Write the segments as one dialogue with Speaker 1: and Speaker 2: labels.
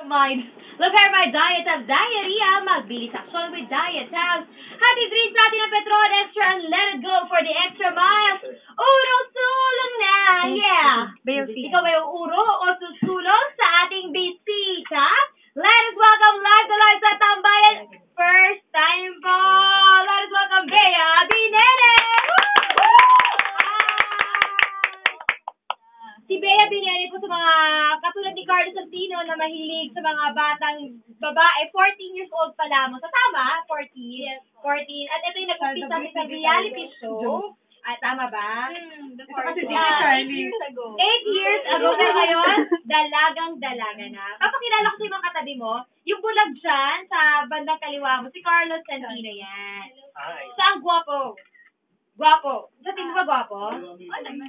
Speaker 1: mind. Repair my diet of diarrhea. Magbilis action with Diet Tabs. Hatid rin sa atin ang Petron Extra and let it go for the extra miles. Uro sulong na! Yeah! Ikaw ay uro o susulong sa ating bisita? Let us welcome live to live sa Tambayan. First time po! Let us welcome Bea Binene! Si Bea Binene po sa mga katulad ni Carlos Santino na mahilig sa mga batang babae, 14 years old pa lamang. So, tama? 14? Yes. 14. At ito yung nag-umpisa sa reality show. Ay, tama ba?
Speaker 2: Ito kasi si Charlie.
Speaker 1: 8 years ago na ngayon, dalagang-dalaga na. Papakilala ko sa mga katabi mo, yung bulag dyan sa bandang kaliwa mo, si Carlos Santino yan.
Speaker 3: Hi.
Speaker 1: Saan gwapo? Gwapo. Sa tingin mo ba gwapo?
Speaker 3: Oo naman.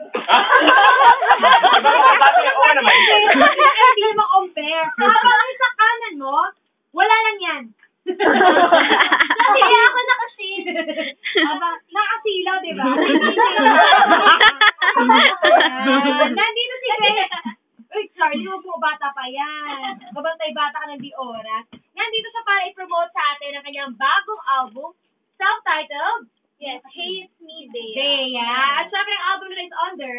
Speaker 1: Hindi mo compare. Habang sa kanan mo, wala lang yan. Kasi ako nakashade. Nakasilaw, di ba? Nandito si Bea. Uy, Charlie, huwag mo bata pa yan. Babantay bata ka ng di oras. Nandito siya para i-promote sa atin ang kanyang bagong album, self-titled,
Speaker 2: Yes, Hey, It's Me, Bea.
Speaker 1: Bea. At syempre, ang album nila is under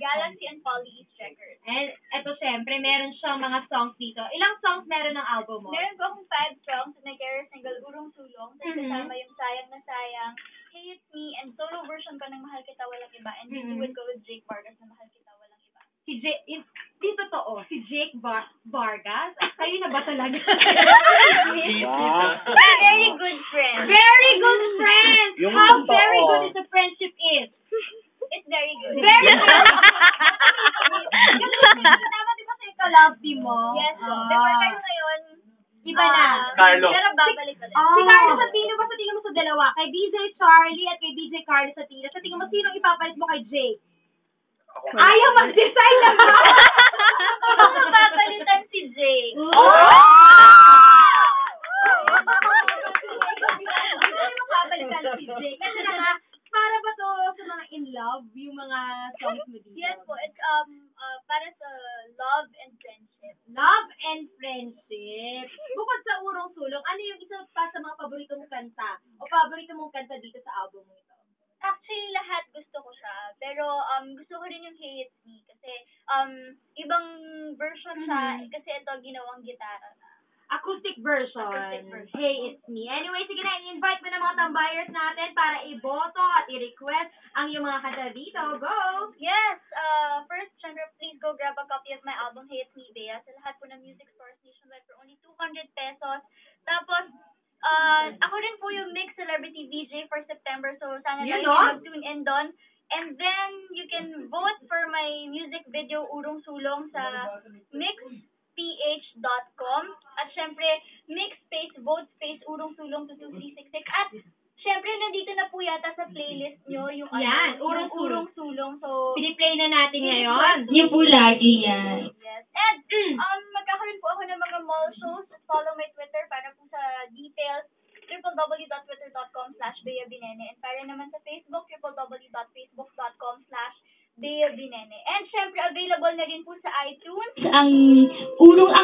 Speaker 2: Galaxy and Poly East Records.
Speaker 1: And eto syempre, meron siyang mga songs dito. Ilang songs meron ng album mo?
Speaker 2: Meron ko akong 5 songs na nag-carry single, Urong Sulong. Tapos
Speaker 1: Mhm.
Speaker 2: kasama yung Sayang na Sayang, Hey, It's Me, and solo version pa ng Mahal Kita Walang Iba. And
Speaker 1: Mhm.
Speaker 2: duet ko with Jake Vargas na Mahal Kita Walang Iba.
Speaker 1: Si Jake, di totoo, si Jake Vargas. Kayo na ba talaga?
Speaker 2: Very good friend.
Speaker 1: Very good friends!
Speaker 3: Yung
Speaker 1: How
Speaker 3: totoo.
Speaker 1: very good is the friendship is?
Speaker 2: It's very good.
Speaker 1: Very good! Tama di ba sa collab team mo?
Speaker 2: Yes, po.
Speaker 1: Ah.
Speaker 2: Before kayo ngayon,
Speaker 1: Iba na.
Speaker 3: Carlo.
Speaker 2: Pero babalik ulit.
Speaker 1: Si Carlos Santino ba sa tingin mo sa dalawa? Kay DJ Charlie at kay DJ Carlos Santino. Sa tingin mo, sino ipapalit mo kay Jake? Ayaw mag-decide na ba?
Speaker 2: Ako mapapalitan si Jake.
Speaker 1: Hindi mo mapapalitan si Jake. Kasi nga, para ba to sa mga in love, yung mga songs mo dito?
Speaker 2: Yes po, it's para sa love and friendship.
Speaker 1: Love and friendship. Bukod sa Urong Sulong, ano yung isa pa sa mga paborito mong kanta? O paborito mong kanta dito sa album mo ito?
Speaker 2: Actually, lahat gusto ko siya. Pero gusto ko rin yung Hey, It's Me. Kasi ibang version siya.
Speaker 1: Mhm.
Speaker 2: Kasi ito ginawang gitara na.
Speaker 1: Acoustic version.
Speaker 2: Acoustic version.
Speaker 1: Hey, it's me. Anyway, sige na, i-invite mo na mga tambayers natin para i-boto at i-request ang iyong mga kanta dito. Go!
Speaker 2: Yes! First, syempre, please go grab a copy of my album, Hey, It's Me, Bea. Sa lahat po ng music stores nationwide for only 200 pesos. Tapos, ako rin po yung Mix Celebrity VJ for September. So, sana
Speaker 1: Yun,
Speaker 2: lang
Speaker 1: no?
Speaker 2: you mag-tune in doon. And then, you can vote for my music video, Urong Sulong, sa mixph.com. At syempre, mix space, vote space, Urong Sulong to 2366. At syempre, nandito na po yata sa playlist nyo yung
Speaker 1: Yan,
Speaker 2: yung
Speaker 1: Urong Sulong.
Speaker 2: Urong Sulong. So,
Speaker 1: Piniplay na natin ngayon.
Speaker 4: Yung po lagi yan.
Speaker 2: yes. And, magkakaroon po ako ng mga mall shows. Follow my Twitter para po sa details. www.twitter.com/BeaBinene. And para naman sa Facebook, www.facebook.com/BeaBinene. And syempre, available na rin po sa iTunes.
Speaker 4: Ang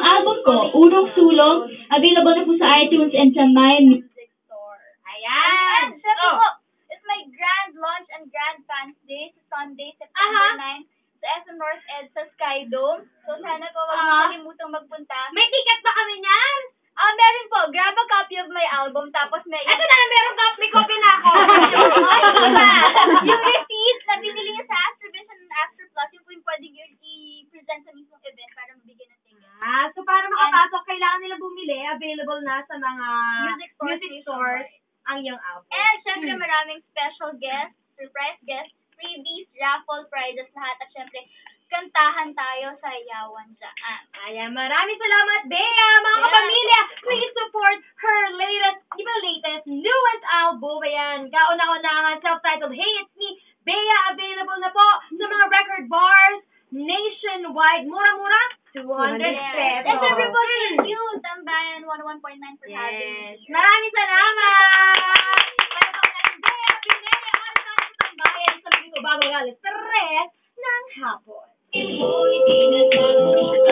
Speaker 4: album ko, Urong Sulong, available na po sa iTunes and sa My
Speaker 2: Music Store.
Speaker 1: Ayan!
Speaker 2: And syempre
Speaker 1: Oh.
Speaker 2: po, it's my grand launch and grand fans day sa Sunday, September 9 sa SM North Ed sa Sky Dome. So sana po wag niyo kalimutang magpunta.
Speaker 1: May ticket ba kami niyan?
Speaker 2: Meron po. Grab a copy of my album tapos may
Speaker 1: Ito na, meron ka, may copy na ako.
Speaker 2: yung receipt na binili niyo sa Astrovision and Astro Plus, yung po yung pwede i-present sa mismong event para mabigyan ng ticket.
Speaker 1: So para makapasok, kailangan nila bumili. Available na sa mga
Speaker 2: Music stores
Speaker 1: ang iyong album.
Speaker 2: And syempre maraming special guests, surprise guests, freebies, raffle prizes, lahat. At syempre, kantahan tayo sa Yawan Dyan.
Speaker 1: Ayan, maraming salamat, Bea! Mga kapamilya, please support her latest, newest album. Ayan, kauna-unahan, self-titled, Hey, It's Me, Bea, available na po sa mga record bars, nationwide, mura-mura, 200 pesos.
Speaker 2: And syempre po, thank you, Tambayan 101.9 for having me here.
Speaker 1: Maraming salamat! Para po natin, Bea, Binene, oras natin sa Tambayan sa mga bago galit, stress ng hapon.